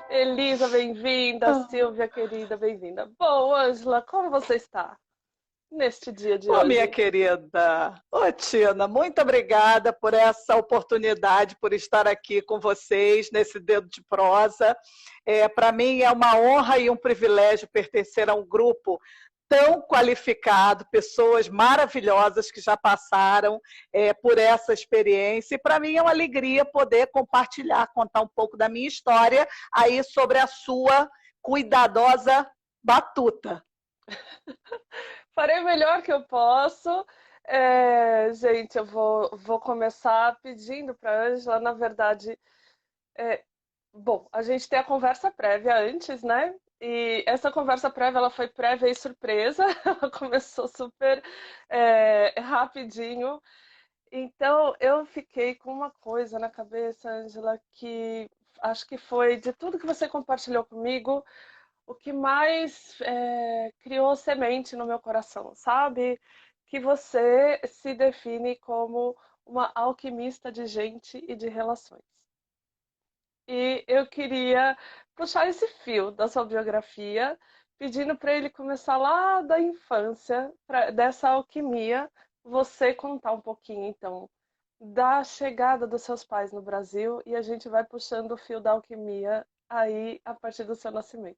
Elisa, bem-vinda. Silvia, querida, bem-vinda. Bom, Ângela, como você está neste dia de Ô, minha hoje? querida, ô Tina, muito obrigada por essa oportunidade, por estar aqui com vocês nesse Dedo de Prosa. Para mim é uma honra e um privilégio pertencer a um grupo tão qualificado, pessoas maravilhosas que já passaram por essa experiência. E para mim é uma alegria poder compartilhar, contar um pouco da minha história aí sobre a sua cuidadosa batuta. Farei o melhor que eu posso. Gente, eu vou começar pedindo para a Ângela, na verdade, é, bom, a gente tem a conversa prévia antes, né? E essa conversa prévia, ela foi prévia e surpresa. Ela começou super rapidinho. Então, eu fiquei com uma coisa na cabeça, Ângela, que acho que foi de tudo que você compartilhou comigo, o que mais criou semente no meu coração, sabe? Que você se define como uma alquimista de gente e de relações. E eu queria puxar esse fio da sua biografia, pedindo para ele começar lá da infância, dessa alquimia, você contar um pouquinho, então, da chegada dos seus pais no Brasil e a gente vai puxando o fio da alquimia aí a partir do seu nascimento.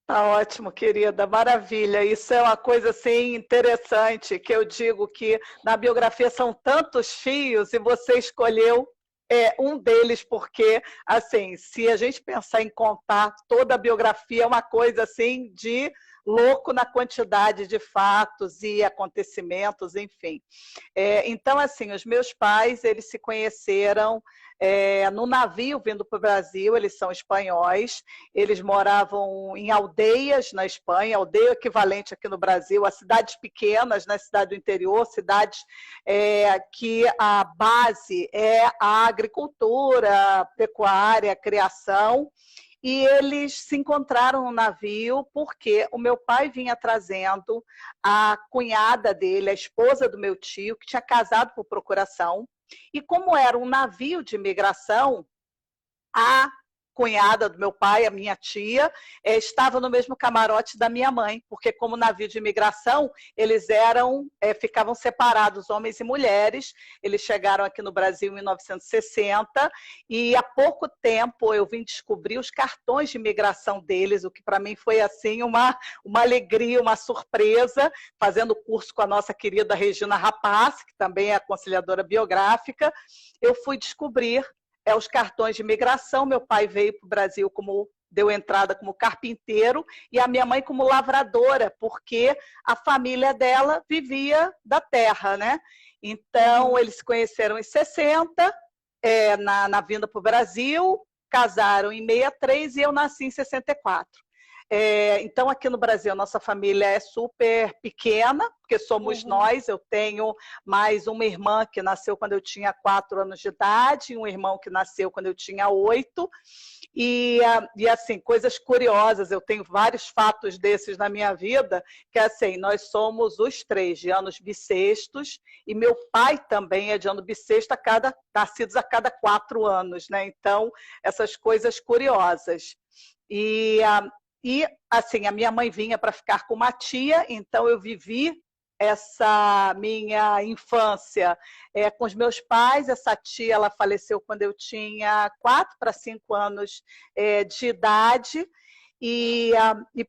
Tá ótimo, querida, maravilha. Isso é uma coisa assim interessante que eu digo que na biografia são tantos fios e você escolheu um deles porque assim, se a gente pensar em contar toda a biografia é uma coisa assim de louco na quantidade de fatos e acontecimentos, enfim. Então, assim, os meus pais, eles se conheceram no navio vindo para o Brasil, eles são espanhóis, eles moravam em aldeias na Espanha, aldeia equivalente aqui no Brasil, a cidades pequenas, na cidade do interior, cidades que a base é a agricultura, a pecuária, a criação, e eles se encontraram no navio porque o meu pai vinha trazendo a cunhada dele, a esposa do meu tio, que tinha casado por procuração, e como era um navio de imigração, a cunhada do meu pai, a minha tia, estava no mesmo camarote da minha mãe, porque como navio de imigração, eles ficavam separados, homens e mulheres. Eles chegaram aqui no Brasil em 1960 e há pouco tempo eu vim descobrir os cartões de imigração deles, o que para mim foi assim uma alegria, uma surpresa, fazendo curso com a nossa querida Regina Rapaz, que também é aconselhadora biográfica, eu fui descobrir os cartões de imigração. Meu pai veio para o Brasil deu entrada como carpinteiro e a minha mãe como lavradora, porque a família dela vivia da terra, né? Então, Uhum. eles se conheceram em 60, na vinda para o Brasil, casaram em 63 e eu nasci em 64. Então, aqui no Brasil, a nossa família é super pequena, porque somos Uhum. nós. Eu tenho mais uma irmã que nasceu quando eu tinha 4 anos de idade, e um irmão que nasceu quando eu tinha 8. E assim, coisas curiosas, eu tenho vários fatos desses na minha vida, que assim, nós somos os três de anos bissextos, e meu pai também é de ano bissexto, nascidos a cada 4 anos, né? Então, essas coisas curiosas. E, assim, a minha mãe vinha para ficar com uma tia, então eu vivi essa minha infância com os meus pais. Essa tia, ela faleceu quando eu tinha 4 para 5 anos de idade. E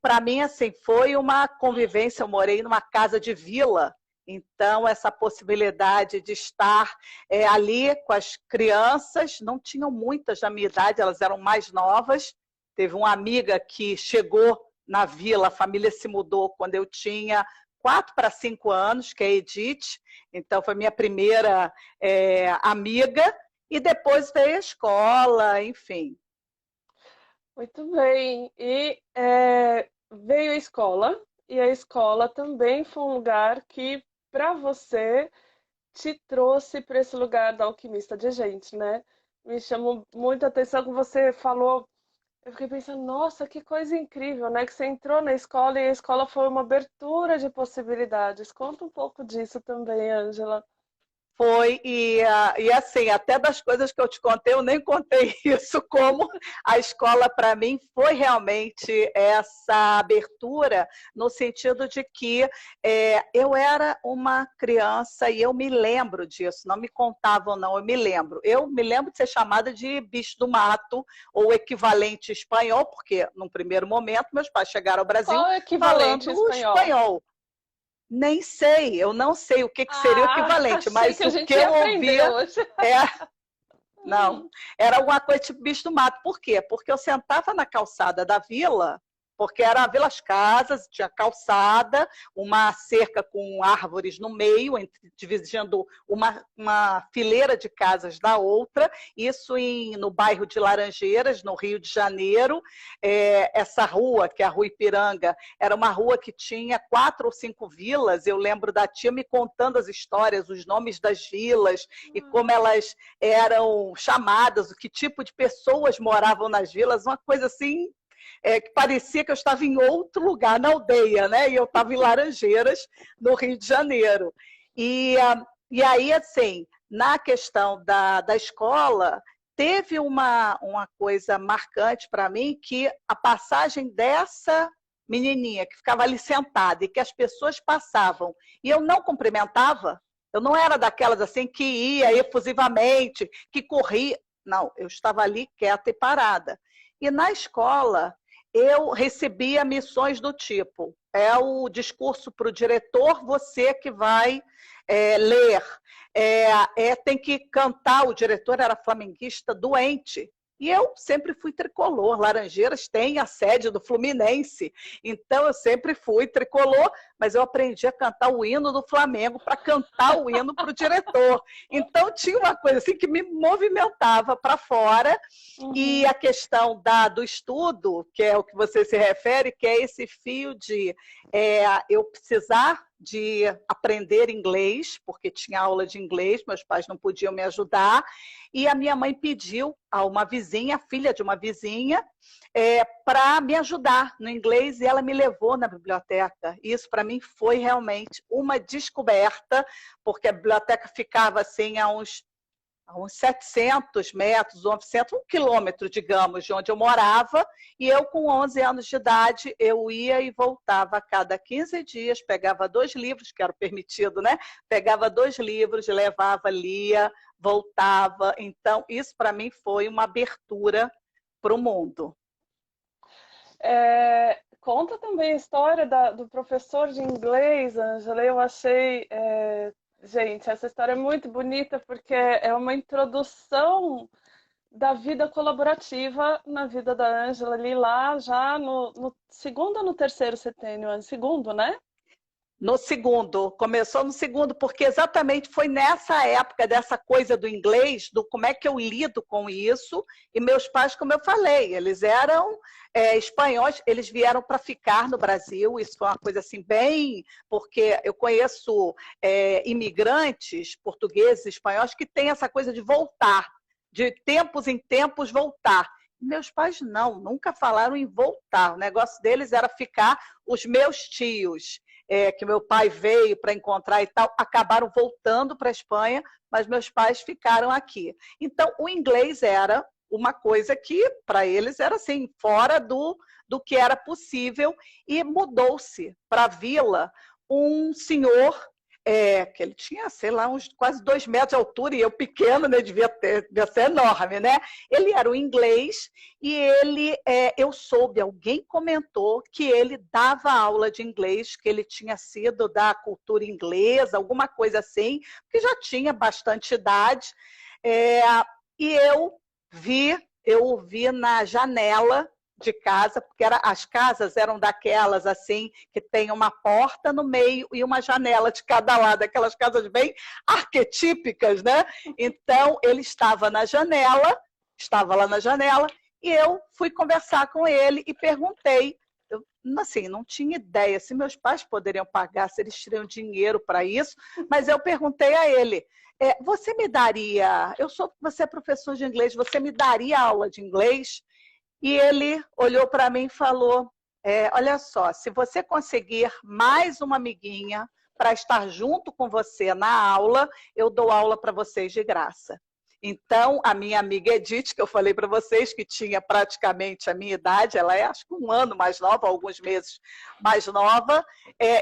para mim, assim, foi uma convivência. Eu morei numa casa de vila, então essa possibilidade de estar ali com as crianças, não tinham muitas da minha idade, elas eram mais novas. Teve uma amiga que chegou na vila, a família se mudou quando eu tinha 4 para 5 anos, que é a Edith, então foi minha primeira amiga, e depois veio a escola, enfim. Muito bem. E veio a escola, e a escola também foi um lugar que, para você, te trouxe para esse lugar da alquimista de gente, né? Me chamou muita atenção que você falou. Eu fiquei pensando, nossa, que coisa incrível, né? Que você entrou na escola e a escola foi uma abertura de possibilidades. Conta um pouco disso também, Ângela. Foi, e assim, até das coisas que eu te contei, eu nem contei isso, como a escola para mim foi realmente essa abertura, no sentido de que eu era uma criança, e eu me lembro disso, não me contavam não, eu me lembro de ser chamada de bicho do mato, ou equivalente espanhol, porque num primeiro momento meus pais chegaram ao Brasil Qual é o equivalente em falando espanhol? espanhol. Nem sei, eu não sei o que, que seria o Ah, equivalente, achei mas que a o que gente ia eu aprender ouvia hoje. é. Não, era alguma coisa tipo bicho do mato. Por quê? Porque eu sentava na calçada da vila, porque era a Vila As Casas, tinha calçada, uma cerca com árvores no meio, dividindo uma fileira de casas da outra, isso no bairro de Laranjeiras, no Rio de Janeiro. Essa rua, que é a Rua Ipiranga, era uma rua que tinha 4 ou 5 vilas. Eu lembro da tia me contando as histórias, os nomes das vilas e como elas eram chamadas, o que tipo de pessoas moravam nas vilas, uma coisa assim que parecia que eu estava em outro lugar, na aldeia, né? E eu estava em Laranjeiras, no Rio de Janeiro. E aí, assim, na questão da escola, teve uma coisa marcante para mim, que a passagem dessa menininha que ficava ali sentada e que as pessoas passavam e eu não cumprimentava, eu não era daquelas assim que ia efusivamente, que corria. Não, eu estava ali quieta e parada. E na escola, eu recebia missões do tipo: é o discurso para o diretor, você que vai ler. Tem que cantar, o diretor era flamenguista doente. E eu sempre fui tricolor. Laranjeiras tem a sede do Fluminense, então eu sempre fui tricolor, mas eu aprendi a cantar o hino do Flamengo para cantar o hino para o diretor. Então tinha uma coisa assim que me movimentava para fora. E a questão do estudo, que é o que você se refere, que é esse fio de eu precisar de aprender inglês, porque tinha aula de inglês, meus pais não podiam me ajudar, e a minha mãe pediu a uma vizinha, filha de uma vizinha, para me ajudar no inglês, e ela me levou na biblioteca. Isso para mim foi realmente uma descoberta, porque a biblioteca ficava assim a uns 700 metros, 900, 1 quilômetro, digamos, de onde eu morava, e eu, com 11 anos de idade, eu ia e voltava a cada 15 dias, pegava 2 livros, que era permitido, né? Pegava 2 livros, levava, lia, voltava. Então, isso para mim foi uma abertura para o mundo. Conta também a história do professor de inglês, Ângela. Eu achei gente, essa história é muito bonita porque é uma introdução da vida colaborativa na vida da Ângela ali lá já no segundo ou no terceiro setênio? Segundo, né? No segundo, começou no segundo, porque exatamente foi nessa época dessa coisa do inglês, do como é que eu lido com isso, e meus pais, como eu falei, eles eram espanhóis, eles vieram para ficar no Brasil, isso foi uma coisa assim bem, porque eu conheço imigrantes portugueses, espanhóis, que têm essa coisa de voltar, de tempos em tempos voltar. Meus pais não, nunca falaram em voltar, o negócio deles era ficar. Os meus tios, que meu pai veio para encontrar e tal, acabaram voltando para a Espanha, mas meus pais ficaram aqui. Então, o inglês era uma coisa que, para eles, era assim, fora do que era possível, e mudou-se para a vila um senhor que ele tinha, sei lá, uns quase 2 metros de altura, e eu pequeno, né, devia ser enorme, né? Ele era um inglês, e eu soube, alguém comentou que ele dava aula de inglês, que ele tinha sido da cultura inglesa, alguma coisa assim, que já tinha bastante idade, e eu o vi na janela de casa, porque as casas eram daquelas assim, que tem uma porta no meio e uma janela de cada lado, aquelas casas bem arquetípicas, né? Então, ele estava lá na janela, e eu fui conversar com ele e perguntei, assim, não tinha ideia se meus pais poderiam pagar, se eles teriam dinheiro para isso, mas eu perguntei a ele: você me daria, você é professor de inglês, você me daria aula de inglês? E ele olhou para mim e falou: olha só, se você conseguir mais uma amiguinha para estar junto com você na aula, eu dou aula para vocês de graça. Então, a minha amiga Edith, que eu falei para vocês, que tinha praticamente a minha idade, ela é acho que um ano mais nova, alguns meses mais nova,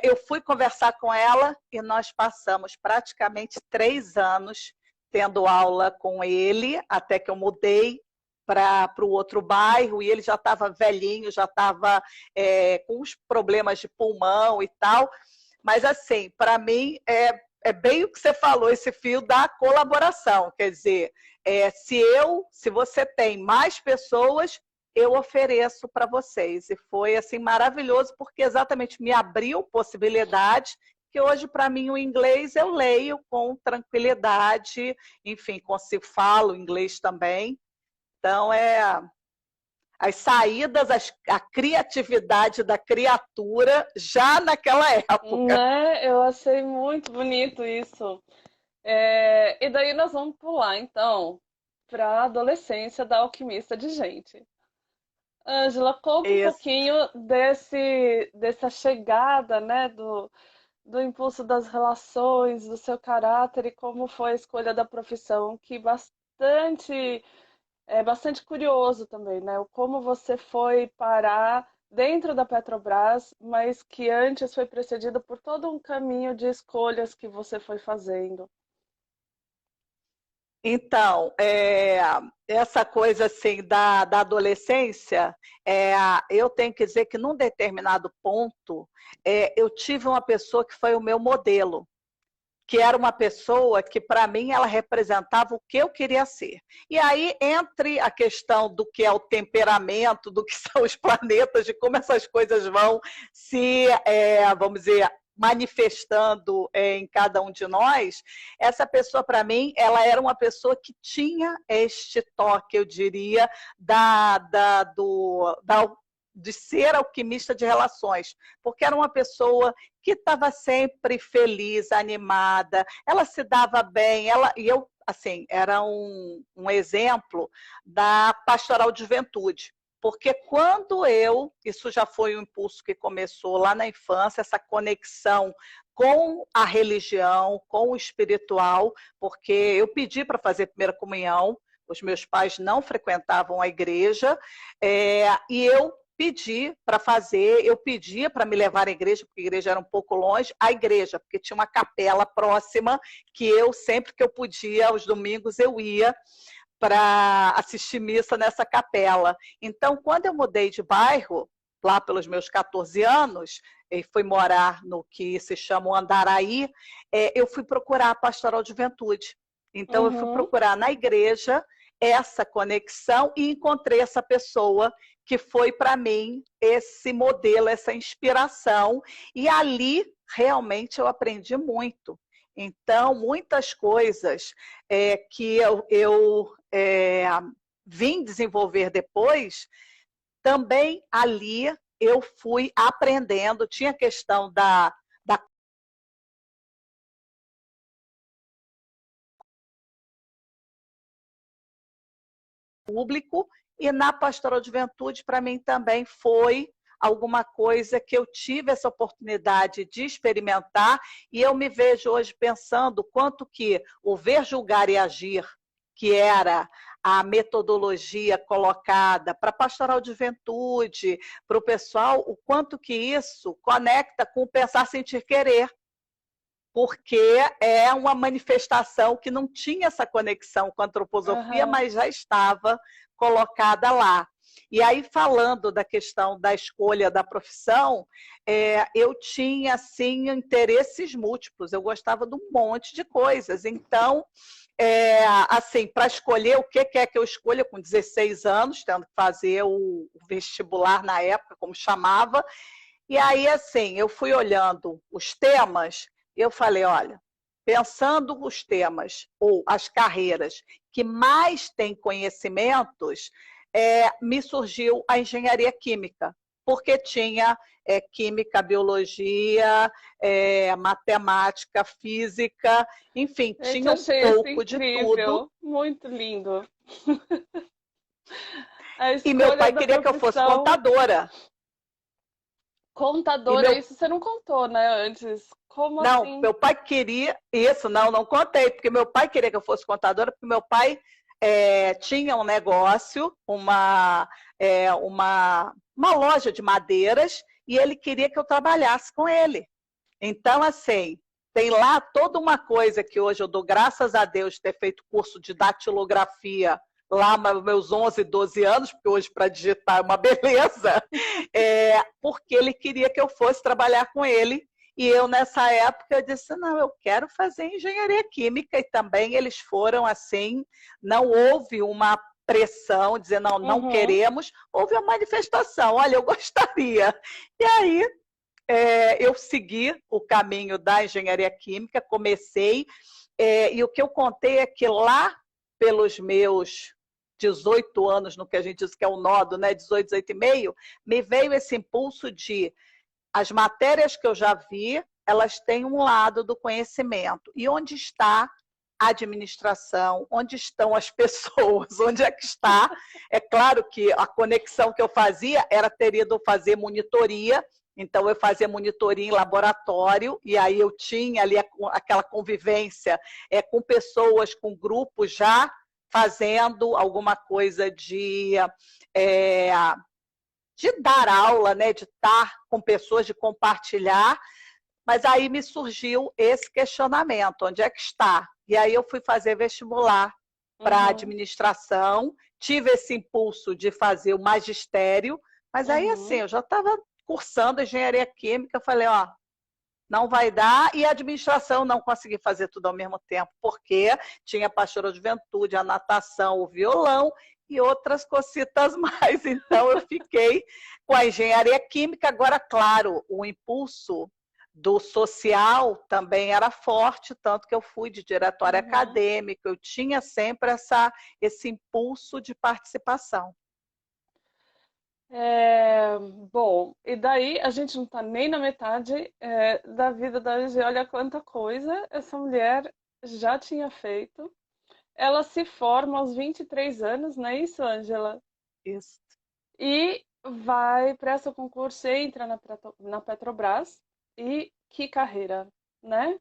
eu fui conversar com ela e nós passamos praticamente 3 anos tendo aula com ele, até que eu mudei para o outro bairro, e ele já estava velhinho, já estava com os problemas de pulmão e tal. Mas, assim, para mim, é bem o que você falou, esse fio da colaboração. Quer dizer, se você tem mais pessoas, eu ofereço para vocês. E foi, assim, maravilhoso, porque exatamente me abriu possibilidades que hoje, para mim, o inglês eu leio com tranquilidade, enfim, consigo falo inglês também. Então, as saídas, a criatividade da criatura já naquela época. Né? Eu achei muito bonito isso. E daí nós vamos pular, então, para a adolescência da alquimista de gente. Ângela, conta um Isso. pouquinho dessa chegada, né, do impulso das relações, do seu caráter e como foi a escolha da profissão, que é bastante curioso também, né? Como você foi parar dentro da Petrobras, mas que antes foi precedido por todo um caminho de escolhas que você foi fazendo. Então, essa coisa assim da adolescência, eu tenho que dizer que num determinado ponto, eu tive uma pessoa que foi o meu modelo, que era uma pessoa que, para mim, ela representava o que eu queria ser. E aí, entre a questão do que é o temperamento, do que são os planetas, de como essas coisas vão se, vamos dizer, manifestando em cada um de nós, essa pessoa, para mim, ela era uma pessoa que tinha este toque, eu diria, de ser alquimista de relações, porque era uma pessoa que estava sempre feliz, animada, ela se dava bem, e eu, assim, era um exemplo da pastoral de juventude, porque isso já foi um impulso que começou lá na infância, essa conexão com a religião, com o espiritual, porque eu pedi para fazer primeira comunhão, os meus pais não frequentavam a igreja, e eu eu pedia para me levar à igreja, porque a igreja era um pouco longe, à igreja, porque tinha uma capela próxima, que eu, sempre que eu podia, aos domingos, eu ia para assistir missa nessa capela. Então, quando eu mudei de bairro, lá pelos meus 14 anos, e fui morar no que se chama o Andaraí, eu fui procurar a pastoral de juventude. Então, eu fui Uhum. procurar na igreja essa conexão e encontrei essa pessoa que foi para mim esse modelo, essa inspiração, e ali realmente eu aprendi muito. Então, muitas coisas que eu vim desenvolver depois, também ali eu fui aprendendo. Tinha a questão da público, e na pastoral de juventude, para mim também foi alguma coisa que eu tive essa oportunidade de experimentar, e eu me vejo hoje pensando quanto que o ver, julgar e agir, que era a metodologia colocada para a pastoral de juventude, para o pessoal, o quanto que isso conecta com o pensar, sentir, querer, porque é uma manifestação que não tinha essa conexão com a antroposofia, Uhum. mas já estava colocada lá. E aí, falando da questão da escolha da profissão, eu tinha, assim, interesses múltiplos, eu gostava de um monte de coisas. Então, assim, para escolher o que é que eu escolha com 16 anos, tendo que fazer o vestibular na época, como chamava, e aí, assim, eu fui olhando os temas, eu falei, olha, pensando os temas ou as carreiras que mais têm conhecimentos, me surgiu a engenharia química, porque tinha química, biologia, matemática, física, enfim, Gente, tinha um achei isso pouco de tudo. incrível, muito lindo. A E meu escolha pai da queria que eu fosse profissão contadora. E contadora, meu isso você não contou, né, antes. Como Não, assim? meu pai queria isso, não contei, porque meu pai queria que eu fosse contadora, porque meu pai tinha um negócio, uma loja de madeiras, e ele queria que eu trabalhasse com ele. Então, assim, tem lá toda uma coisa que hoje eu dou graças a Deus ter feito curso de datilografia lá meus 11, 12 anos, porque hoje para digitar é uma beleza, porque ele queria que eu fosse trabalhar com ele. E eu, nessa época, eu disse, não, eu quero fazer engenharia química. E também eles foram assim, não houve uma pressão, dizer, não Uhum. queremos. Houve uma manifestação, olha, eu gostaria. E aí, eu segui o caminho da engenharia química, comecei, e o que eu contei é que lá pelos meus 18 anos, no que a gente diz que é o nodo, né, 18, 18 e meio, me veio esse impulso de as matérias que eu já vi, elas têm um lado do conhecimento. E onde está a administração? Onde estão as pessoas? Onde é que está? É claro que a conexão que eu fazia era ter ido fazer monitoria, então eu fazia monitoria em laboratório, e aí eu tinha ali aquela convivência com pessoas, com grupos já fazendo alguma coisa de dar aula, né, de estar com pessoas, de compartilhar, mas aí me surgiu esse questionamento, onde é que está? E aí eu fui fazer vestibular para Uhum. administração, tive esse impulso de fazer o magistério, mas aí assim, Uhum. eu já estava cursando engenharia química, falei, ó, não vai dar, e a administração não consegui fazer tudo ao mesmo tempo, porque tinha a pastoral de juventude, a natação, o violão e outras cocitas mais. Então eu fiquei com a engenharia química. Agora, claro, o impulso do social também era forte, tanto que eu fui de diretório Uhum. acadêmico, eu tinha sempre esse impulso de participação. É, bom, e daí a gente não tá nem na metade da vida da Angie. Olha quanta coisa essa mulher já tinha feito. Ela se forma aos 23 anos, não é isso, Ângela? Isso. E vai, presta o concurso, entra na Petrobras. E que carreira, né?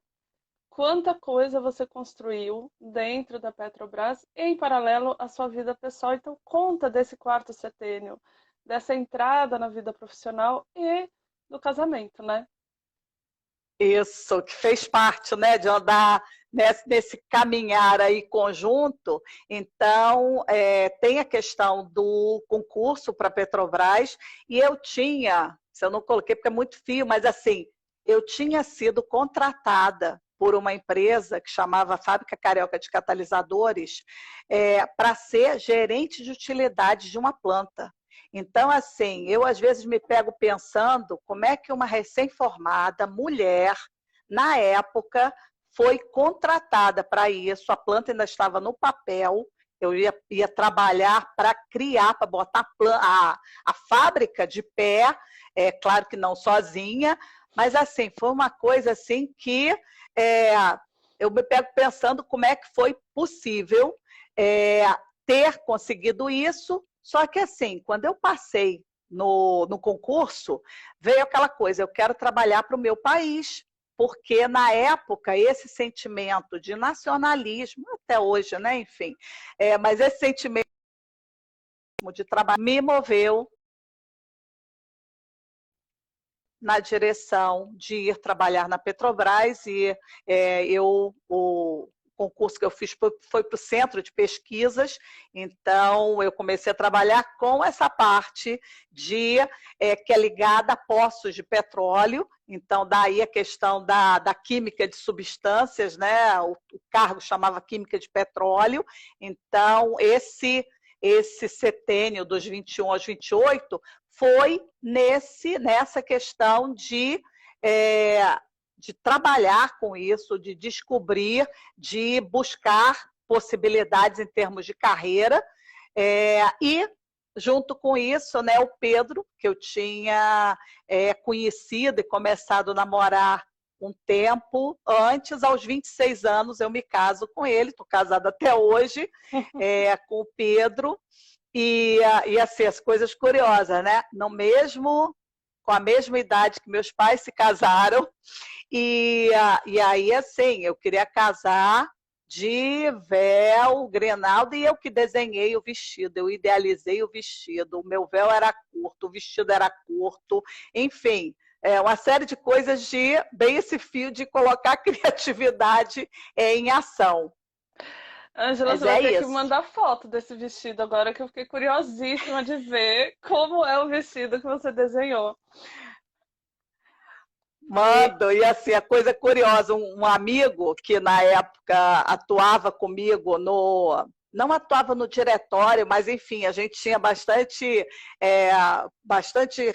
Quanta coisa você construiu dentro da Petrobras em paralelo à sua vida pessoal. Então, conta desse quarto setênio, dessa entrada na vida profissional e do casamento, né? Isso, que fez parte, né, de andar nesse caminhar aí conjunto. Então, tem a questão do concurso para a Petrobras, e eu tinha, se eu não coloquei porque é muito fio, mas assim, eu tinha sido contratada por uma empresa que chamava Fábrica Carioca de Catalisadores, para ser gerente de utilidades de uma planta. Então, assim, eu às vezes me pego pensando como é que uma recém-formada mulher, na época, foi contratada para isso, a planta ainda estava no papel, eu ia trabalhar para criar, para botar a fábrica de pé, claro que não sozinha, mas assim, foi uma coisa assim que eu me pego pensando como é que foi possível ter conseguido isso. Só que assim, quando eu passei no concurso, veio aquela coisa, eu quero trabalhar para o meu país, porque na época esse sentimento de nacionalismo, até hoje, né, enfim, mas esse sentimento de trabalho me moveu na direção de ir trabalhar na Petrobras, e o concurso que eu fiz foi para o centro de pesquisas, então eu comecei a trabalhar com essa parte que é ligada a poços de petróleo, então daí a questão da química de substâncias, né? O cargo chamava química de petróleo, então esse setênio dos 21 aos 28 foi nessa questão de trabalhar com isso, de descobrir, de buscar possibilidades em termos de carreira, e junto com isso, né, o Pedro, que eu tinha conhecido e começado a namorar um tempo antes, aos 26 anos eu me caso com ele, estou casada até hoje, com o Pedro. E assim, as coisas curiosas, né? No mesmo, com a mesma idade que meus pais se casaram, E aí, assim, eu queria casar de véu, grinalda, e eu que desenhei o vestido, eu idealizei o vestido, o meu véu era curto, o vestido era curto, enfim, uma série de coisas de bem esse fio de colocar a criatividade em ação. Ângela, Mas você vai é ter que isso. mandar foto desse vestido agora, que eu fiquei curiosíssima de ver como é o vestido que você desenhou. E, Mando, e assim, a coisa curiosa, um amigo que na época atuava comigo não atuava no diretório, mas enfim, a gente tinha bastante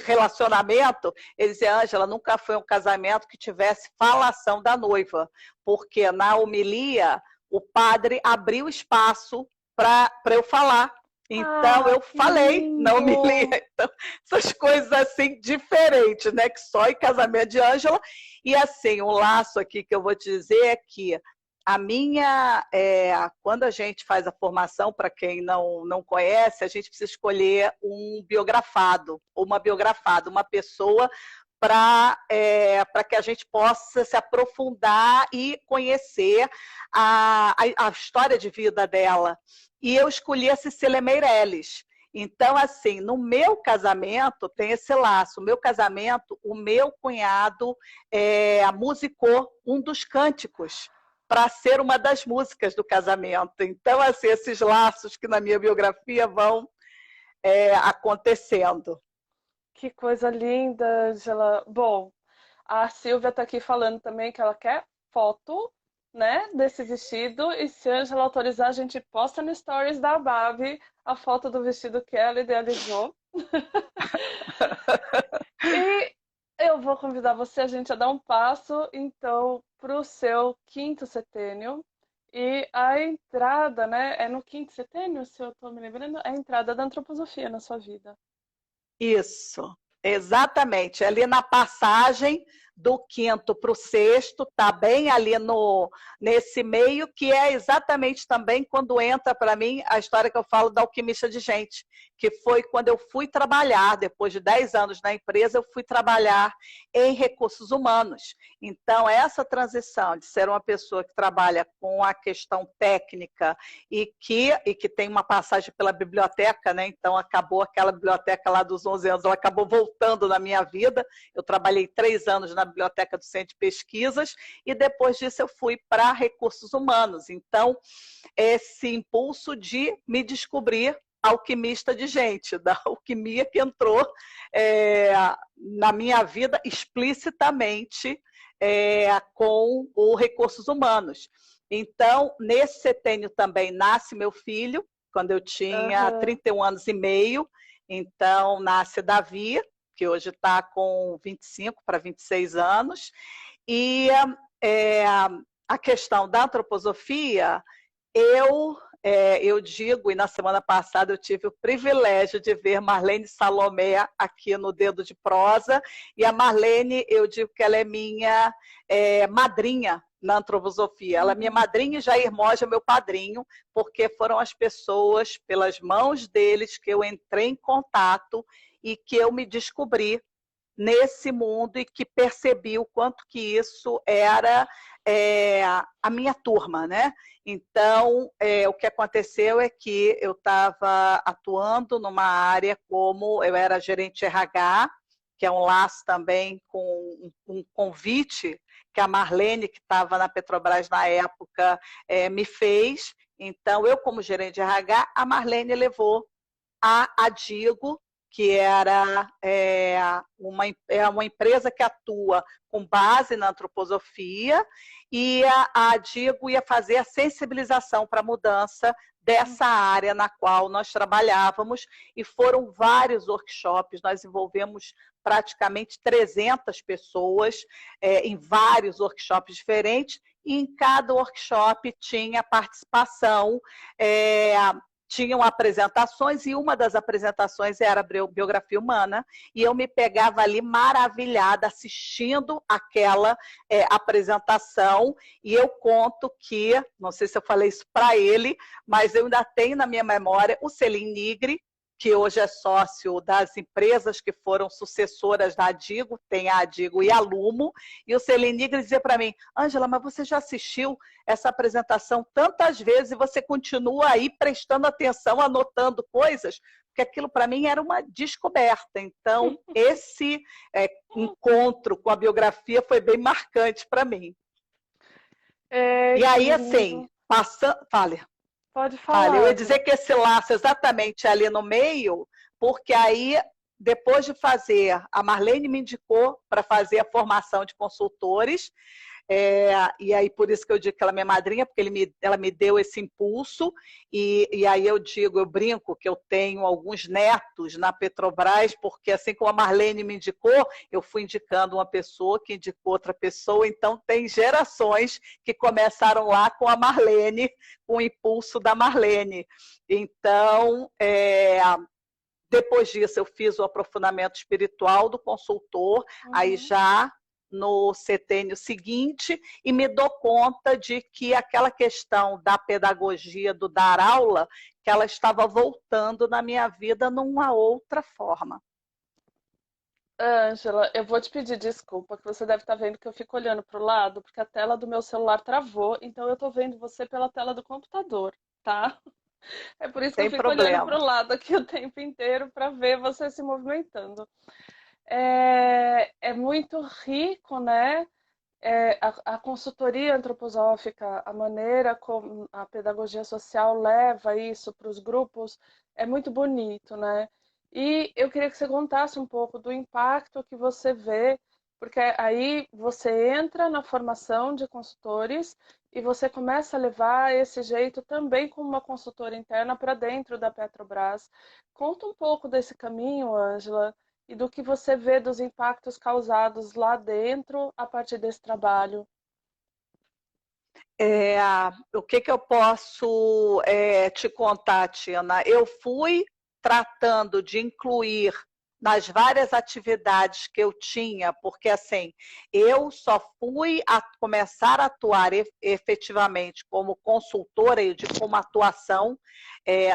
relacionamento. Ele dizia, Ângela, nunca foi um casamento que tivesse falação da noiva, porque na homilia o padre abriu espaço para eu falar. Então ah, eu que falei na homilia. lindo! Então, essas coisas assim diferentes, né? Que só em casamento de Ângela. E assim, um laço aqui que eu vou te dizer é que quando a gente faz a formação, para quem não conhece, a gente precisa escolher um biografado, ou uma biografada, uma pessoa para que a gente possa se aprofundar e conhecer a história de vida dela. E eu escolhi a Cecília Meirelles. Então, assim, no meu casamento tem esse laço. No meu casamento, o meu cunhado musicou um dos cânticos para ser uma das músicas do casamento. Então, assim, esses laços que na minha biografia vão acontecendo. Que coisa linda, Ângela. Bom, a Silvia tá aqui falando também que ela quer foto, né, desse vestido. E se a Ângela autorizar, a gente posta no stories da Babi a foto do vestido que ela idealizou. E eu vou convidar você, a gente, a dar um passo, então, para o seu quinto setênio. E a entrada, né? É no quinto setênio, se eu estou me lembrando, é a entrada da antroposofia na sua vida. Isso, exatamente. Ali na passagem do quinto para o sexto, tá bem ali nesse meio, que é exatamente também quando entra para mim a história que eu falo da alquimista de gente, que foi quando eu fui trabalhar, depois de 10 anos na empresa, eu fui trabalhar em recursos humanos. Então, essa transição de ser uma pessoa que trabalha com a questão técnica e que tem uma passagem pela biblioteca, né? Então acabou aquela biblioteca lá dos 11 anos, ela acabou voltando na minha vida. Eu trabalhei 3 anos na biblioteca do Centro de Pesquisas e depois disso eu fui para recursos humanos. Então, esse impulso de me descobrir alquimista de gente, da alquimia que entrou na minha vida explicitamente com os recursos humanos. Então, nesse setênio também nasce meu filho, quando eu tinha Aham. 31 anos e meio. Então, nasce Davi, que hoje está com 25 para 26 anos. E é, a questão da antroposofia, eu digo, e na semana passada eu tive o privilégio de ver Marlene Salomé aqui no Dedo de Prosa, e a Marlene, eu digo que ela é minha madrinha na antroposofia. Ela é minha madrinha e Jair Moja é meu padrinho, porque foram as pessoas, pelas mãos deles, que eu entrei em contato e que eu me descobri nesse mundo e que percebi o quanto que isso era a minha turma, né? Então, o que aconteceu é que eu estava atuando numa área como eu era gerente RH, que é um laço também com um convite que a Marlene, que estava na Petrobras na época, me fez. Então, eu como gerente de RH, a Marlene levou a Digo, que era uma empresa que atua com base na antroposofia, e a Digo ia fazer a sensibilização para a mudança dessa área na qual nós trabalhávamos, e foram vários workshops, nós envolvemos praticamente 300 pessoas em vários workshops diferentes, e em cada workshop tinha participação tinham apresentações, e uma das apresentações era a biografia humana, e eu me pegava ali maravilhada assistindo aquela apresentação, e eu conto que, não sei se eu falei isso para ele, mas eu ainda tenho na minha memória o selim nigre, que hoje é sócio das empresas que foram sucessoras da Adigo, tem a Adigo e a Lumo, e o Celi Nigri dizia para mim, Ângela, mas você já assistiu essa apresentação tantas vezes e você continua aí prestando atenção, anotando coisas? Porque aquilo para mim era uma descoberta. Então, esse encontro com a biografia foi bem marcante para mim. E aí, assim, Fale. Pode falar. Eu ia dizer que esse laço exatamente ali no meio, porque aí, depois de fazer, a Marlene me indicou para fazer a formação de consultores, e aí por isso que eu digo que ela é minha madrinha, porque ela me deu esse impulso, e aí eu brinco que eu tenho alguns netos na Petrobras, porque assim como a Marlene me indicou, eu fui indicando uma pessoa que indicou outra pessoa, então tem gerações que começaram lá com a Marlene, com o impulso da Marlene. Então, depois disso eu fiz o aprofundamento espiritual do consultor, aí já no setênio seguinte, e me dou conta de que aquela questão da pedagogia, do dar aula, que ela estava voltando na minha vida numa outra forma. Ângela, eu vou te pedir desculpa, que você deve estar vendo que eu fico olhando para o lado, porque a tela do meu celular travou, então eu estou vendo você pela tela do computador, tá? É por isso que eu fico olhando para o lado aqui o tempo inteiro para ver você se movimentando. É muito rico, né? A consultoria antroposófica, a maneira como a pedagogia social leva isso para os grupos, é muito bonito, né? E eu queria que você contasse um pouco do impacto que você vê, porque aí você entra na formação de consultores e você começa a levar esse jeito também como uma consultora interna para dentro da Petrobras. Conta um pouco desse caminho, Ângela, e do que você vê dos impactos causados lá dentro a partir desse trabalho. O que eu posso te contar, Tina? Eu fui tratando de incluir nas várias atividades que eu tinha, porque assim, eu só fui começar a atuar efetivamente como consultora, eu digo como atuação,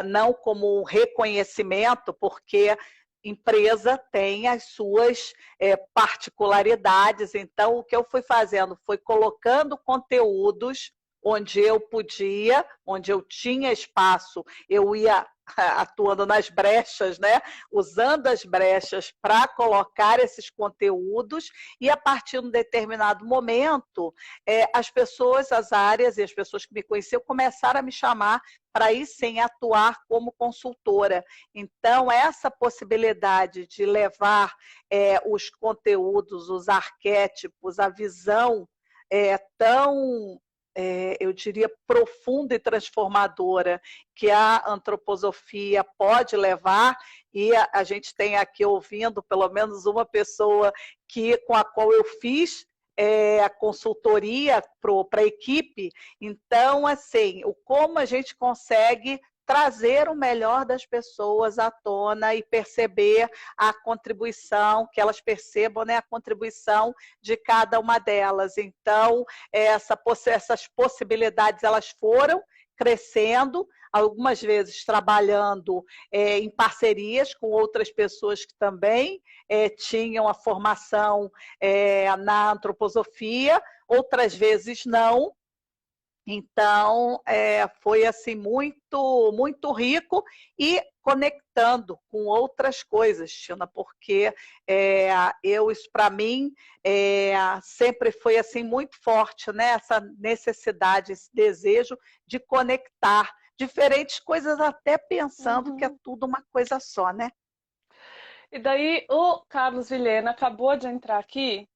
não como reconhecimento, porque empresa tem as suas particularidades. Então, o que eu fui fazendo foi colocando conteúdos onde eu podia, onde eu tinha espaço, eu ia atuando nas brechas, né? Usando as brechas para colocar esses conteúdos, e a partir de um determinado momento, as pessoas, as áreas e as pessoas que me conheciam começaram a me chamar para ir sim atuar como consultora. Então, essa possibilidade de levar os conteúdos, os arquétipos, a visão tão eu diria, profunda e transformadora que a antroposofia pode levar, e a gente tem aqui ouvindo pelo menos uma pessoa com a qual eu fiz a consultoria para a equipe. Então, assim, como a gente consegue trazer o melhor das pessoas à tona e perceber a contribuição, que elas percebam, né, a contribuição de cada uma delas. Então, essas possibilidades, elas foram crescendo, algumas vezes trabalhando em parcerias com outras pessoas que também tinham a formação na antroposofia, outras vezes não. Então, foi assim muito, muito rico, e conectando com outras coisas, Tina, porque isso para mim sempre foi assim muito forte, né? Essa necessidade, esse desejo de conectar diferentes coisas, até pensando que é tudo uma coisa só, né? E daí o Carlos Vilhena acabou de entrar aqui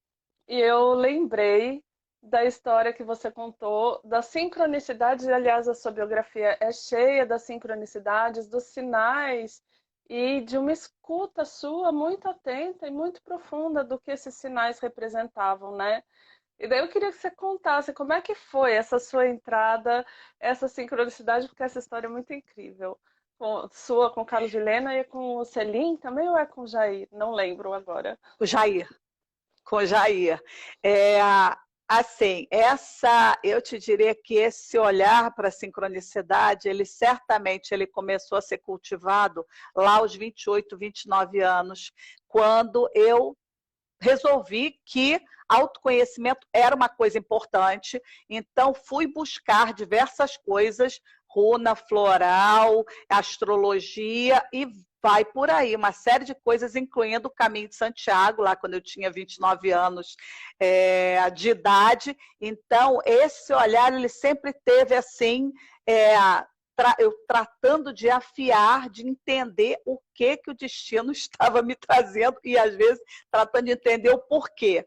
e eu lembrei da história que você contou, da sincronicidade. Aliás, a sua biografia é cheia das sincronicidades, dos sinais e de uma escuta sua muito atenta e muito profunda do que esses sinais representavam, né? E daí eu queria que você contasse como é que foi essa sua entrada, essa sincronicidade, porque essa história é muito incrível. Sua com o Carlos Vilhena e com o Selim também, ou é com o Jair? Não lembro agora. O Jair, com o Jair. Assim, eu te diria que esse olhar para a sincronicidade, ele começou a ser cultivado lá aos 28, 29 anos, quando eu resolvi que autoconhecimento era uma coisa importante, então fui buscar diversas coisas, runa floral, astrologia e vai por aí, uma série de coisas, incluindo o Caminho de Santiago, lá quando eu tinha 29 anos de idade. Então, esse olhar, ele sempre teve assim, eu tratando de afiar, de entender o que o destino estava me trazendo e, às vezes, tratando de entender o porquê.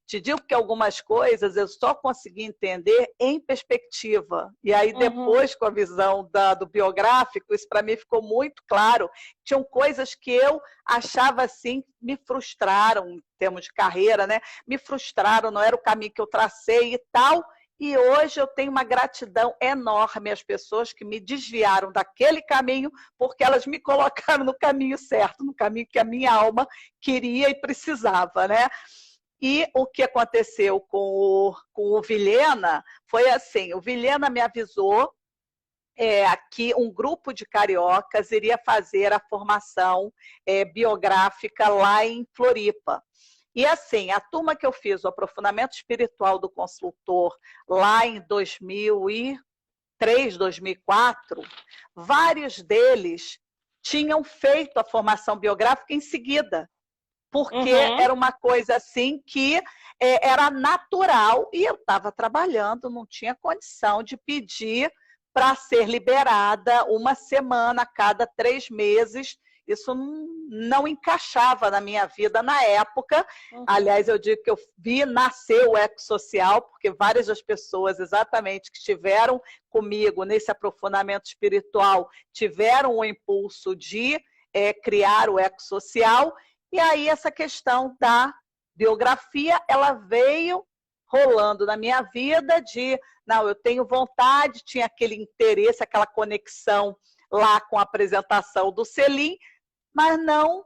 Te digo que algumas coisas eu só consegui entender em perspectiva. E aí, depois, com a visão do biográfico, isso para mim ficou muito claro. Tinham coisas que eu achava assim, me frustraram, em termos de carreira, né? Me frustraram, não era o caminho que eu tracei e tal. E hoje eu tenho uma gratidão enorme às pessoas que me desviaram daquele caminho, porque elas me colocaram no caminho certo, no caminho que a minha alma queria e precisava, né? E o que aconteceu com o Vilhena foi assim, o Vilhena me avisou que um grupo de cariocas iria fazer a formação biográfica lá em Floripa. E assim, a turma que eu fiz o aprofundamento espiritual do consultor lá em 2003, 2004, vários deles tinham feito a formação biográfica em seguida, porque era uma coisa assim que era natural e eu estava trabalhando, não tinha condição de pedir para ser liberada uma semana a cada 3 meses. Isso não encaixava na minha vida na época. Aliás, eu digo que eu vi nascer o ecossocial, porque várias das pessoas exatamente que estiveram comigo nesse aprofundamento espiritual tiveram o impulso de criar o ecossocial. E aí essa questão da biografia, ela veio rolando na minha vida de, não, eu tenho vontade, tinha aquele interesse, aquela conexão lá com a apresentação do Selim, mas não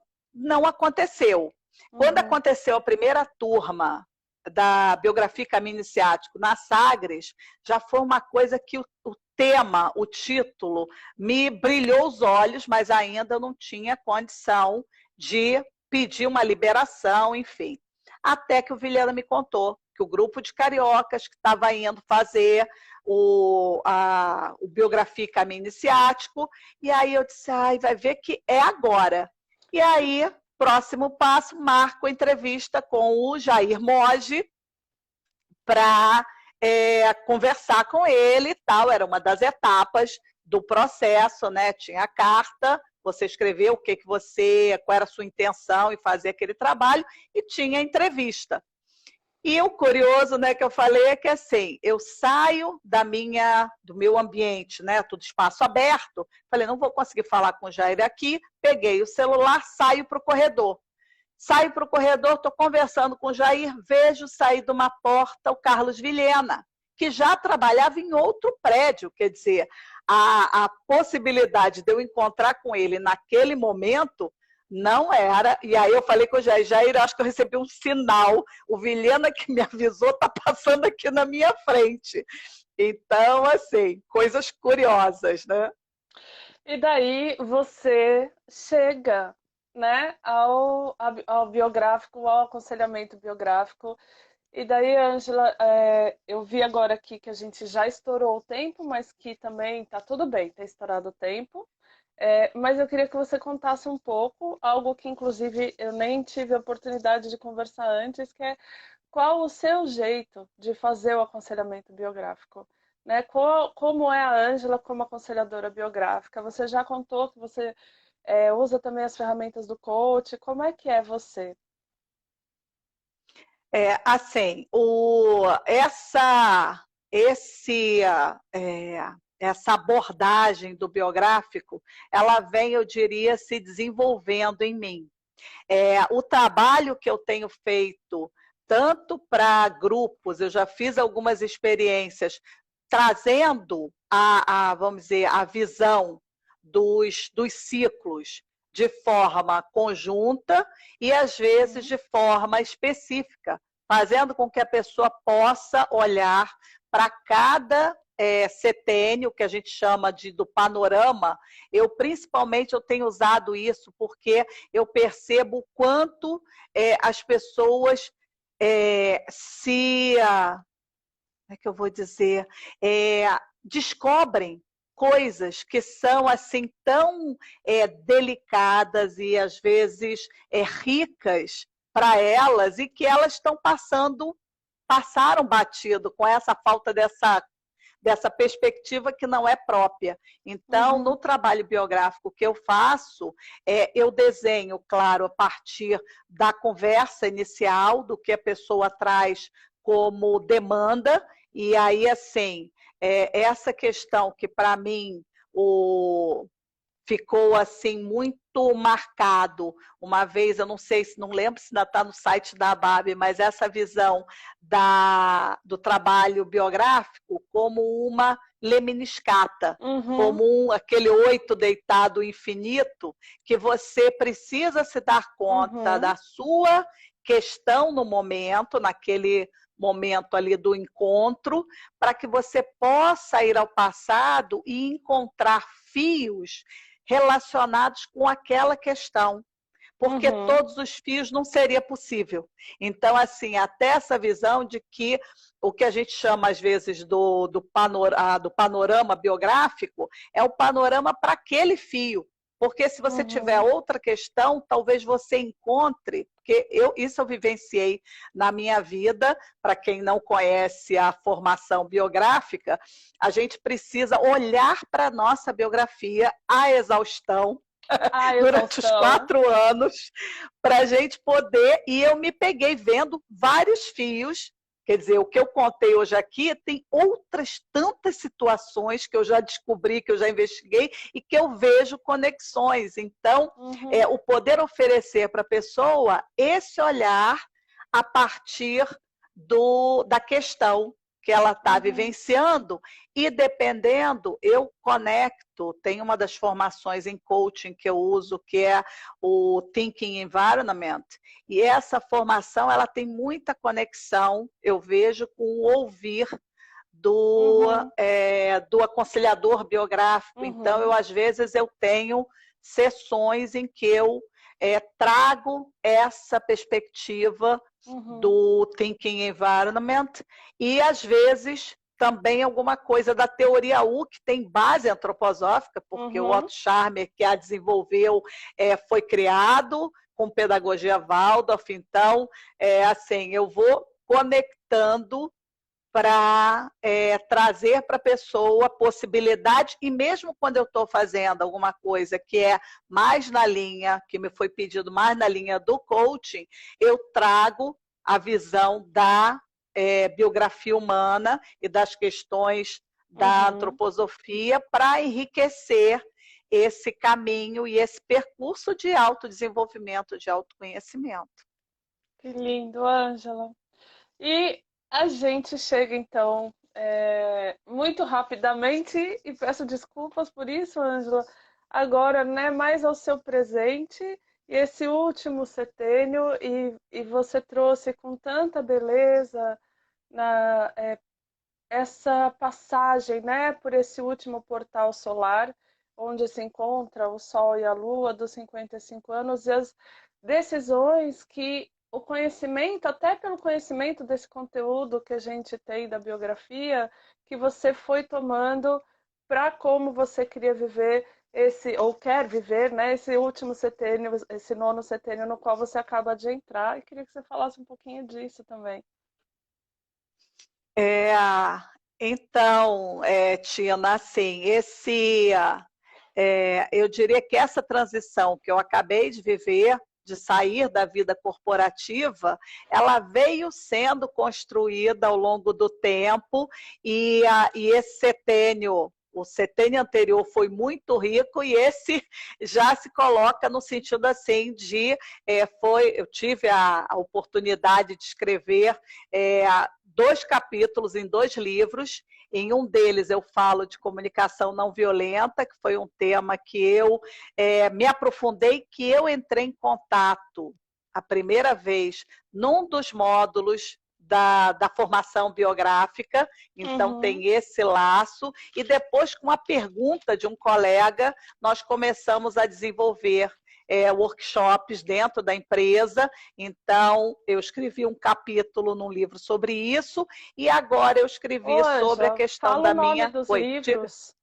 aconteceu. Quando aconteceu a primeira turma da biografia Caminho Iniciático na Sagres, já foi uma coisa que o tema, o título, me brilhou os olhos, mas ainda eu não tinha condição de pedir uma liberação, enfim. Até que o Vilhena me contou que o grupo de cariocas que estava indo fazer o biografia Caminho Iniciático, e aí eu disse, vai ver que é agora. E aí, próximo passo, marco a entrevista com o Jair Mogi para conversar com ele e tal, era uma das etapas do processo, né? Tinha a carta, você escreveu qual era a sua intenção em fazer aquele trabalho, e tinha a entrevista. E o curioso, né, que eu falei é que assim, eu saio do meu ambiente, né, tudo espaço aberto, falei, não vou conseguir falar com o Jair aqui, peguei o celular, saio para o corredor. Saio para o corredor, estou conversando com o Jair, vejo sair de uma porta o Carlos Vilhena, que já trabalhava em outro prédio, quer dizer, a possibilidade de eu encontrar com ele naquele momento não era. E aí eu falei com o Jair, acho que eu recebi um sinal, o Vilhena que me avisou está passando aqui na minha frente. Então, assim, coisas curiosas, né? E daí você chega, né, ao biográfico, ao aconselhamento biográfico. E daí, Ângela, eu vi agora aqui que a gente já estourou o tempo, mas que também tá tudo bem, tá estourado o tempo. Mas eu queria que você contasse um pouco, algo que inclusive eu nem tive a oportunidade de conversar antes, que é qual o seu jeito de fazer o aconselhamento biográfico, né? Como é a Ângela como aconselhadora biográfica? Você já contou que você usa também as ferramentas do coach, como é que é você? Assim, essa abordagem do biográfico, ela vem, eu diria, se desenvolvendo em mim. O trabalho que eu tenho feito, tanto para grupos, eu já fiz algumas experiências trazendo vamos dizer, a visão dos ciclos de forma conjunta e, às vezes, de forma específica, fazendo com que a pessoa possa olhar para cada setênio, que a gente chama do panorama. Principalmente, eu tenho usado isso porque eu percebo o quanto as pessoas como é que eu vou dizer, descobrem coisas que são assim tão delicadas e às vezes ricas para elas, e que elas estão passaram batido com essa falta dessa perspectiva que não é própria. Então, no trabalho biográfico que eu faço, eu desenho, claro, a partir da conversa inicial, do que a pessoa traz como demanda, e aí, assim, essa questão que, para mim, ficou assim muito marcado. Uma vez, eu não sei, não lembro se ainda está no site da ABAB, mas essa visão do trabalho biográfico como uma lemniscata, como aquele 8 deitado infinito, que você precisa se dar conta da sua questão no momento, naquele momento ali do encontro, para que você possa ir ao passado e encontrar fios relacionados com aquela questão, porque todos os fios não seria possível. Então, assim, até essa visão de que o que a gente chama, às vezes, do panorama biográfico é o panorama para aquele fio. Porque se você tiver outra questão, talvez você encontre, porque isso eu vivenciei na minha vida. Para quem não conhece a formação biográfica, a gente precisa olhar para a nossa biografia à exaustão, durante os 4 anos, para a gente poder, e eu me peguei vendo vários fios. Quer dizer, o que eu contei hoje aqui tem outras tantas situações que eu já descobri, que eu já investiguei e que eu vejo conexões. Então, o poder oferecer para a pessoa esse olhar a partir da questão que ela está vivenciando, e dependendo, eu conecto. Tem uma das formações em coaching que eu uso, que é o Thinking Environment, e essa formação ela tem muita conexão, eu vejo, com o ouvir do aconselhador biográfico. Então, às vezes, eu tenho sessões em que eu trago essa perspectiva do Thinking Environment, e às vezes também alguma coisa da teoria U, que tem base antroposófica, porque o Otto Scharmer, que a desenvolveu, foi criado com pedagogia Waldorf. Então, assim, eu vou conectando para trazer para a pessoa a possibilidade, e mesmo quando eu estou fazendo alguma coisa que é mais na linha, que me foi pedido mais na linha do coaching, eu trago a visão da biografia humana e das questões da antroposofia para enriquecer esse caminho e esse percurso de autodesenvolvimento, de autoconhecimento. Que lindo, Ângela. E a gente chega, então, muito rapidamente, e peço desculpas por isso, Ângela, agora, né, mais ao seu presente, e esse último setênio, e você trouxe com tanta beleza essa passagem, né, por esse último portal solar, onde se encontra o Sol e a Lua dos 55 anos, e as decisões que o conhecimento, até pelo conhecimento desse conteúdo que a gente tem da biografia, que você foi tomando para como você queria viver ou quer viver, né, esse último setênio, esse nono setênio no qual você acaba de entrar. E queria que você falasse um pouquinho disso também. Então, Tina, assim, eu diria que essa transição que eu acabei de viver, de sair da vida corporativa, ela veio sendo construída ao longo do tempo, e esse setênio, o setênio anterior foi muito rico, e esse já se coloca no sentido assim de, eu tive a oportunidade de escrever 2 capítulos em 2 livros. Em um deles eu falo de comunicação não violenta, que foi um tema que eu me aprofundei, que eu entrei em contato a primeira vez num dos módulos da formação biográfica, então Uhum. tem esse laço, e depois, com a pergunta de um colega, nós começamos a desenvolver workshops dentro da empresa. Então, eu escrevi um capítulo num livro sobre isso, e agora eu escrevi Ô, sobre a Ângela, questão fala o da nome minha... dos Oi, diga. livros.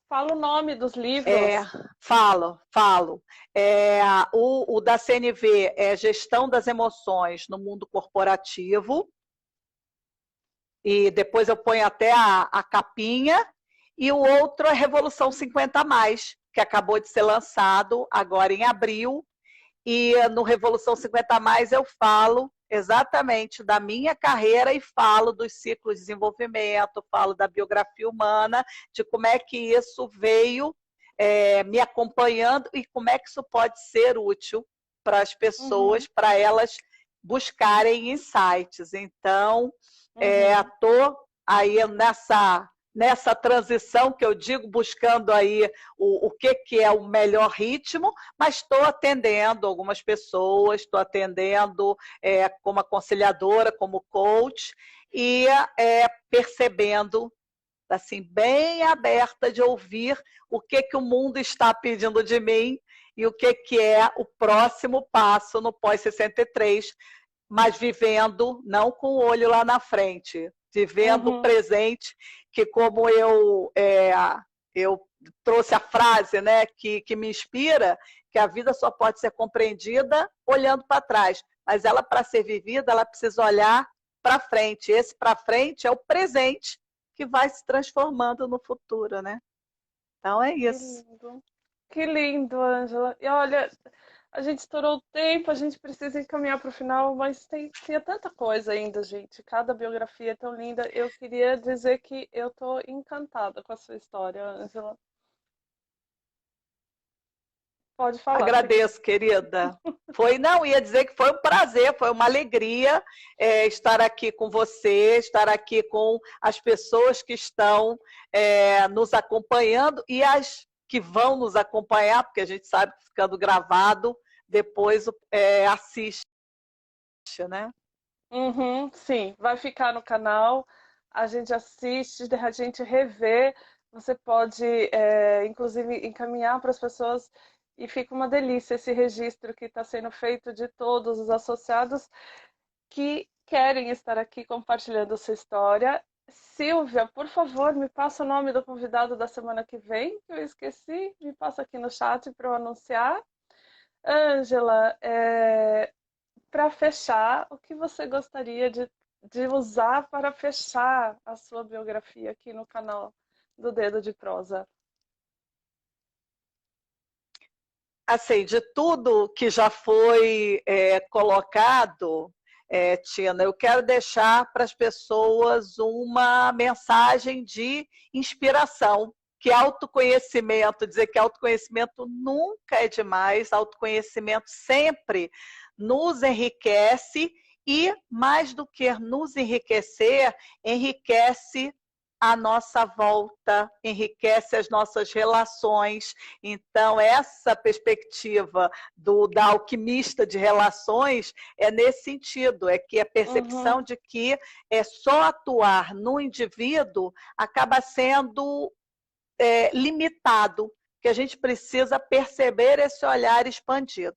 Fala o nome dos É, livros. falo. O da CNV é Gestão das Emoções no Mundo Corporativo, e depois eu ponho até a capinha, e o outro é Revolução 50 Mais, que acabou de ser lançado agora em abril, e no Revolução 50 Mais eu falo exatamente da minha carreira e falo dos ciclos de desenvolvimento, falo da biografia humana, de como é que isso veio me acompanhando e como é que isso pode ser útil para as Uhum, pessoas, para elas buscarem insights. Então, uhum, estou aí nessa transição que eu digo, buscando aí o que é o melhor ritmo, mas estou atendendo algumas pessoas, estou atendendo como aconselhadora, como coach, e percebendo, assim, bem aberta de ouvir o que o mundo está pedindo de mim e o que é o próximo passo no pós-63, mas vivendo não com o olho lá na frente, vivendo o uhum. presente, que como eu trouxe a frase, né, que me inspira, que a vida só pode ser compreendida olhando para trás, mas ela, para ser vivida, ela precisa olhar para frente. Esse para frente é o presente que vai se transformando no futuro, né? Então é Que isso. lindo. Que lindo, Ângela. E olha, a gente estourou o tempo, a gente precisa encaminhar para o final, mas tem tanta coisa ainda, gente. Cada biografia é tão linda. Eu queria dizer que eu tô encantada com a sua história, Ângela. Pode falar, querida. Agradeço, querida. Não, ia dizer que foi um prazer, foi uma alegria estar aqui com você, estar aqui com as pessoas que estão nos acompanhando e as que vão nos acompanhar, porque a gente sabe que ficando gravado, depois assiste, né? Uhum, sim, vai ficar no canal. A gente assiste, a gente revê. Você pode, inclusive, encaminhar para as pessoas e fica uma delícia esse registro que está sendo feito de todos os associados que querem estar aqui compartilhando sua história. Silvia, por favor, me passa o nome do convidado da semana que vem, que eu esqueci. Me passa aqui no chat para eu anunciar. Ângela, para fechar, o que você gostaria de usar para fechar a sua biografia aqui no canal do Dedo de Prosa? Assim, de tudo que já foi colocado, Tina, eu quero deixar para as pessoas uma mensagem de inspiração, que autoconhecimento, dizer que autoconhecimento nunca é demais, autoconhecimento sempre nos enriquece e, mais do que nos enriquecer, enriquece a nossa volta, enriquece as nossas relações. Então, essa perspectiva da alquimista de relações é nesse sentido, é que a Uhum, percepção de que é só atuar no indivíduo acaba sendo limitado, que a gente precisa perceber esse olhar expandido.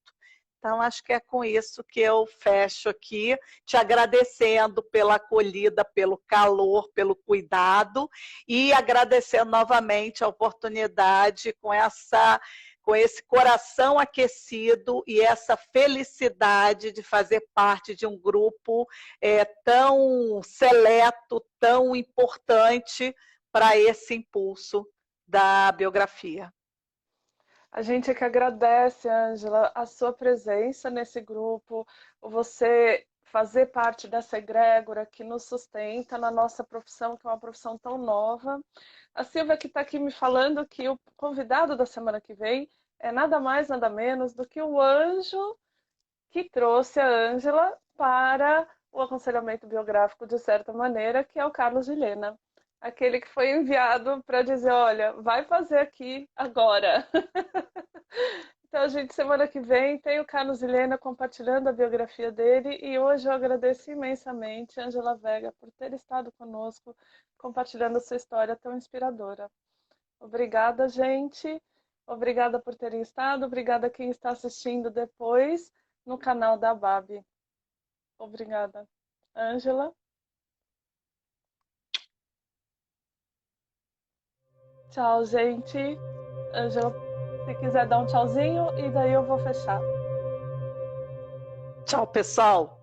Então, acho que é com isso que eu fecho aqui, te agradecendo pela acolhida, pelo calor, pelo cuidado e agradecendo novamente a oportunidade com esse coração aquecido e essa felicidade de fazer parte de um grupo tão seleto, tão importante para esse impulso da biografia. a gente é que agradece, Ângela, a sua presença nesse grupo, você fazer parte dessa egrégora que nos sustenta na nossa profissão, que é uma profissão tão nova. A Silvia que está aqui me falando que o convidado da semana que vem é nada mais, nada menos do que o anjo que trouxe a Ângela para o aconselhamento biográfico, de certa maneira, que é o Carlos Vilhena. Aquele que foi enviado para dizer, olha, vai fazer aqui agora. Então, gente, semana que vem tem o Carlos Vilhena compartilhando a biografia dele e hoje eu agradeço imensamente a Ângela Vega por ter estado conosco compartilhando a sua história tão inspiradora. Obrigada, gente. Obrigada por terem estado. Obrigada a quem está assistindo depois no canal da Babi. Obrigada. Ângela. Tchau, gente. Ângela, se quiser dar um tchauzinho e daí eu vou fechar. Tchau, pessoal.